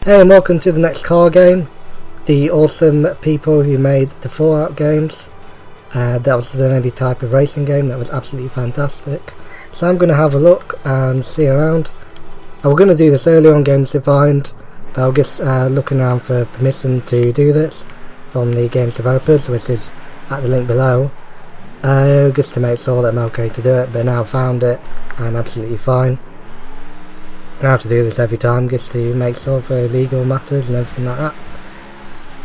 Hey, and welcome to the next car game. The awesome people who made the Fallout games. That was the only type of racing game that was absolutely fantastic. So I'm going to have a look and see around. I was going to do this early on Games Defined, but I was just looking around for permission to do this from the games developers, which is at the link below. Just to make sure that I'm okay to do it, but now I've found it, I'm absolutely fine. I have to do this every time just to make sure for legal matters and everything like that.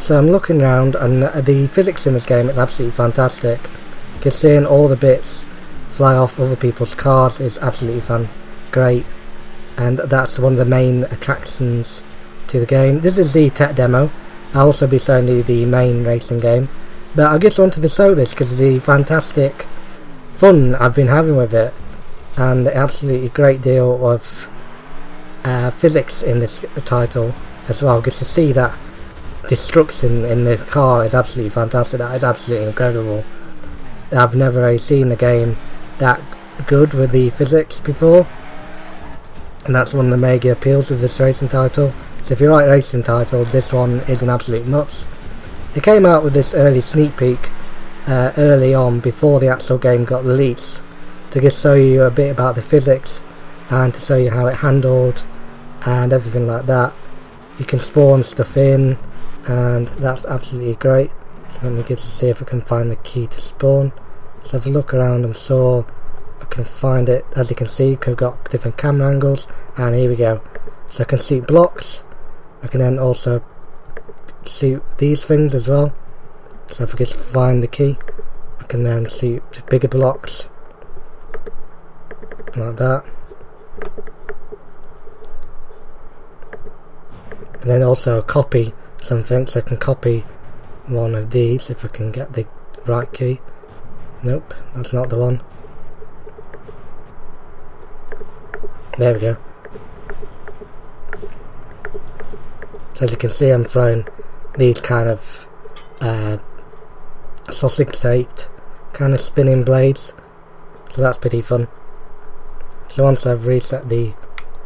So I'm looking around, and the physics in this game is absolutely fantastic. Just seeing all the bits fly off other people's cars is absolutely great, and that's one of the main attractions to the game. This is the tech demo. I'll also be showing you the main racing game, but I just wanted to show this because of the fantastic fun I've been having with it, and the absolutely great deal of physics in this title as well. Just to see that destruction in the car is absolutely fantastic. That is absolutely incredible. I've never really seen a game that good with the physics before, and that's one of the major appeals of this racing title. So if you like racing titles, this one is an absolute nuts. It came out with this early sneak peek early on before the actual game got released, to just show you a bit about the physics and to show you how it handled and everything like that. You can spawn stuff in, and that's absolutely great. So let me just see if I can find the key to spawn. So have a look around, I'm sure I can find it. As you can see, we've got different camera angles, and here we go. So I can shoot blocks. I can then also shoot these things as well. So if I just find the key, I can then shoot bigger blocks like that. And then also copy something, so I can copy one of these if I can get the right key. Nope, that's not the one. There we go. So as you can see, I'm throwing these kind of sausage-shaped kind of spinning blades, so that's pretty fun. So once I've reset the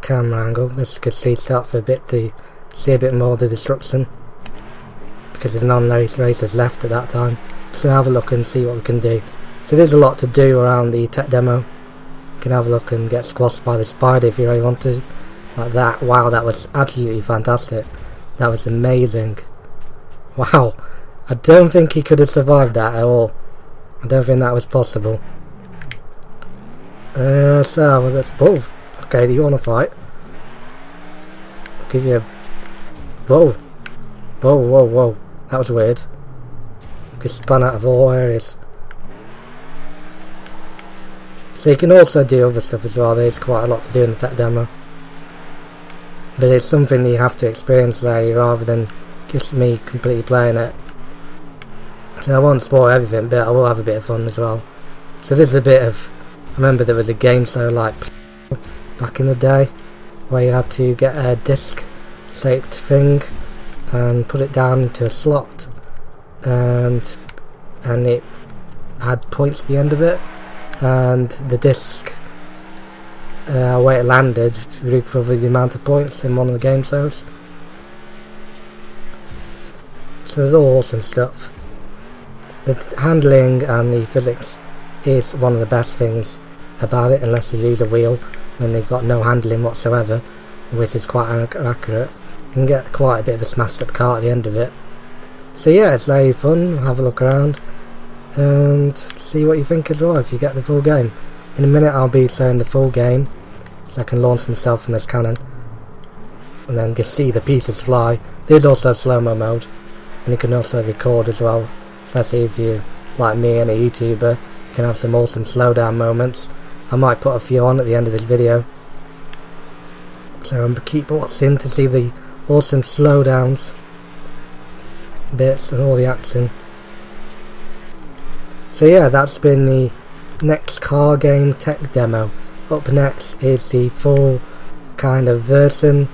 camera angle, let's just restart for a bit to see a bit more of the destruction, because there's non-race racers left at that time. So have a look and see what we can do. So there's a lot to do around the tech demo. You can have a look and get squashed by the spider if you really want to, like that. Wow, that was absolutely fantastic. That was amazing. Wow, I don't think he could have survived that at all. I don't think that was possible. So let's both. Okay, do you want to fight? I'll give you a... Whoa, whoa, whoa, whoa, that was weird. Just spun out of all areas. So you can also do other stuff as well. There's quite a lot to do in the tech demo, but it's something that you have to experience really, rather than just me completely playing it. So I won't spoil everything, but I will have a bit of fun as well. So this is a bit of... I remember there was a game show like back in the day where you had to get a disc shaped thing and put it down into a slot, and it had points at the end of it, and the disc where it landed recovered the amount of points in one of the game shows. So there's all awesome stuff. The handling and the physics is one of the best things about it, unless you use a wheel, then they've got no handling whatsoever, which is quite accurate. You can get quite a bit of a smashed up car at the end of it. So yeah, it's very fun. Have a look around and see what you think as well if you get the full game. In a minute I'll be showing the full game, so I can launch myself from this cannon and then just see the pieces fly. There's also a slow-mo mode, and you can also record as well, especially if you, like me and a YouTuber, you can have some awesome slowdown moments. I might put a few on at the end of this video, so keep watching to see the awesome slowdowns bits and all the action. So yeah, that's been the next car game tech demo. Up next is the full kind of version.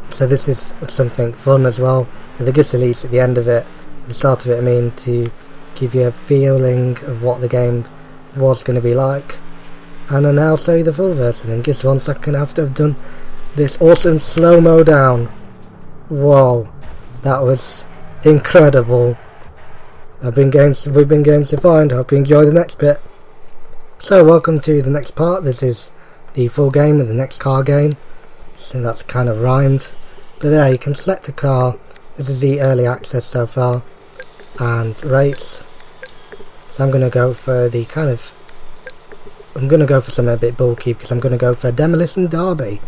So this is something fun as well. The just release at the end of it, at the start of it I mean, to give you a feeling of what the game was going to be like. And I'll now show you the full version in just 1 second after I've done this awesome slow-mo down. Whoa, that was incredible. We've been games to find. Hope you enjoy the next bit. So welcome to the next part. This is the full game of the next car game. So that's kind of rhymed. But there, you can select a car. This is the early access so far. And rates. So I'm going to go for the I'm going to go for something a bit bulky because I'm going to go for Demolition Derby.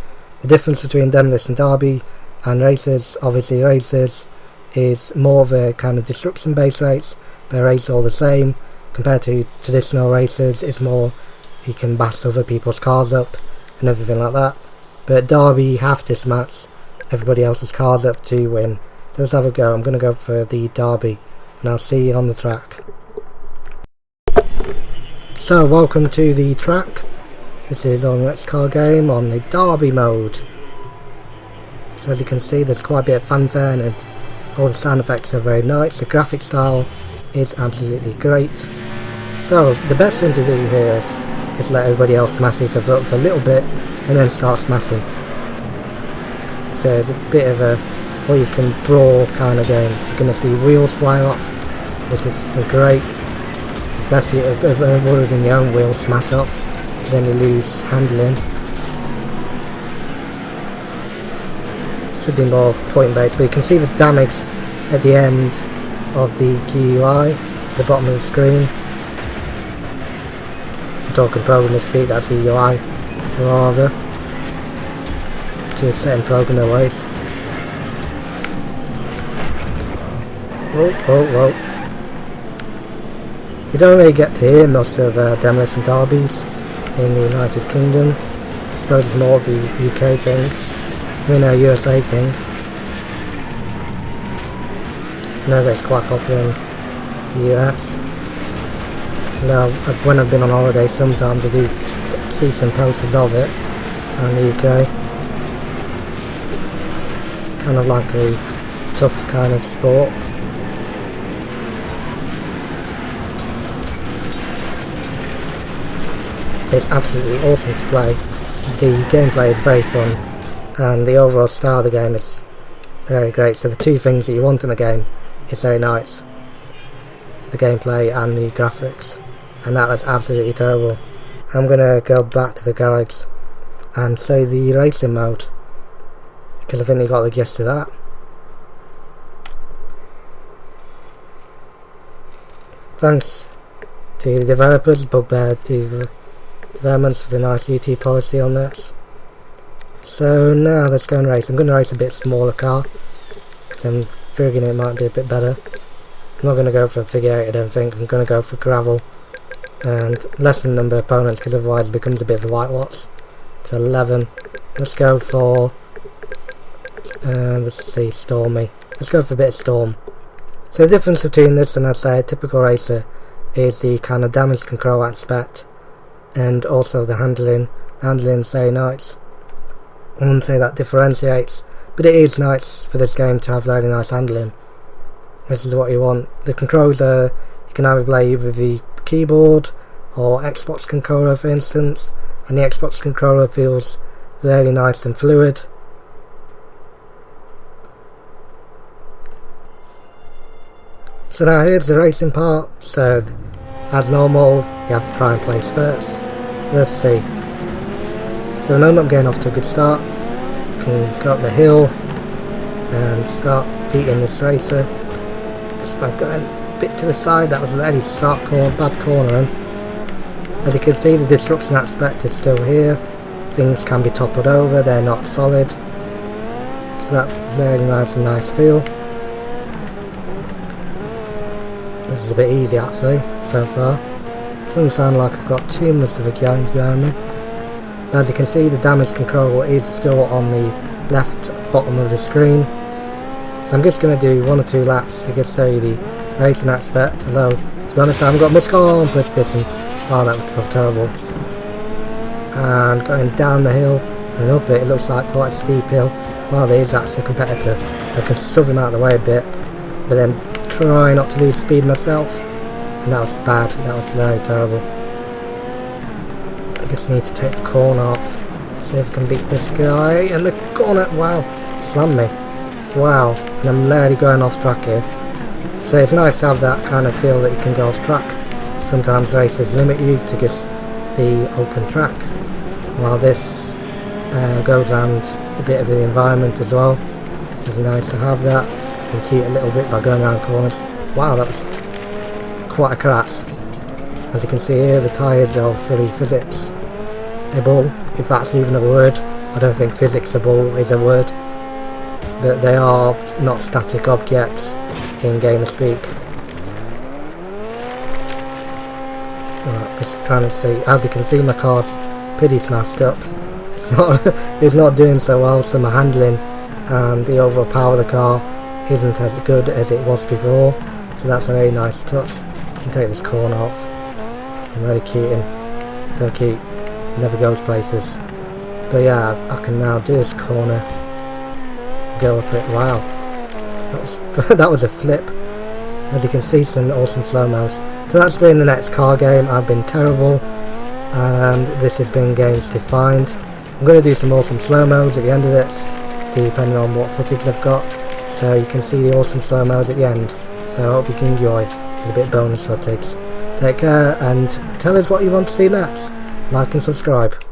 The difference between Demolition Derby and races, obviously races is more of a kind of destruction based race, but races are all the same. Compared to traditional races, it's more you can bash other people's cars up and everything like that. But Derby, you have to smash everybody else's cars up to win. So let's have a go. I'm going to go for the Derby and I'll see you on the track. So welcome to the track. This is on the next car game on the Derby mode. So as you can see, there's quite a bit of fanfare and all the sound effects are very nice. The graphic style is absolutely great. So the best thing to do here is let everybody else smash this up for a little bit and then start smashing. So it's a bit of a what you can brawl kind of game. You're going to see wheels fly off, which is great. Especially other than your own wheels smash off, then you lose handling. Should be more point based, but you can see the damage at the end of the GUI, the bottom of the screen. I'm talking programmer speak, that's the UI rather, to set in programmer ways. Whoa, whoa, whoa. You don't really get to hear most of Demolition Derbies in the United Kingdom. I suppose it's more of the UK thing, USA thing. I know that's quite popular in the US. Now, when I've been on holiday, sometimes I do see some posters of it in the UK. Kind of like a tough kind of sport. It's absolutely awesome to play. The gameplay is very fun and the overall style of the game is very great. So the two things that you want in a game is very nice. The gameplay and the graphics. And that was absolutely terrible. I'm going to go back to the garage and show the racing mode, because I think you got the gist of that. Thanks to the developers, Bugbear, developments for the nice UT policy on this. So now let's go and race. I'm going to race a bit smaller car because I'm figuring it might be a bit better. I'm not going to go for a figure 8, I don't think. I'm going to go for gravel and lessen the number of opponents because otherwise it becomes a bit of a whitewash. To 11. Let's go for let's see, stormy. Let's go for a bit of storm. So the difference between this and I'd say a typical racer is the kind of damage control aspect and also the handling. The handling is very nice. I wouldn't say that differentiates, but it is nice for this game to have very nice handling. This is what you want. The controls are, you can either play with the keyboard or Xbox controller for instance, and the Xbox controller feels really nice and fluid. So now here's the racing part. So as normal, you have to try and place first. Let's see. So the moment I'm getting off to a good start, I can go up the hill and start beating this racer. Just by going a bit to the side, that was a really bad cornering. As you can see, the destruction aspect is still here. Things can be toppled over, they're not solid. So that's very nice and nice feel. This is a bit easy actually, so far. Doesn't sound like I've got too much of a challenge behind me. As you can see, the damage control is still on the left bottom of the screen. So I'm just going to do 1 or 2 laps to just show you the racing aspect. Although, to be honest, I haven't got much competition. Oh, that was terrible. And going down the hill and up it looks like quite a steep hill. Well, there is actually a competitor. I can shove him out of the way a bit, but then try not to lose speed myself. And that was bad, that was very terrible. I just need to take the corner off, see if I can beat this guy, and the corner, wow, slammed me. wow, and I'm literally going off track here. So it's nice to have that kind of feel that you can go off track. Sometimes races limit you to just the open track, while this goes around a bit of the environment as well. So it's nice to have that. You can cheat a little bit by going around corners. Wow, that was quite a crash. As you can see here, the tyres are fully physics-able, if that's even a word. I don't think physics-able is a word, but they are not static objects in gamer speak. Right, just trying to see. As you can see, my car's pretty smashed up. It's not doing so well, so my handling and the overall power of the car isn't as good as it was before. So that's a very nice touch. I can take this corner off. I'm really cheating. Don't cheat. Never goes places. But yeah, I can now do this corner. Go up it. Wow. That was a flip. As you can see, some awesome slow-mos. So that's been the next car game. I've been terrible. And this has been Games Defined. I'm going to do some awesome slow-mos at the end of this, depending on what footage I've got. So you can see the awesome slow-mos at the end. So I hope you can enjoy. There's a bit of bonus footage. Take care and tell us what you want to see next. Like and subscribe.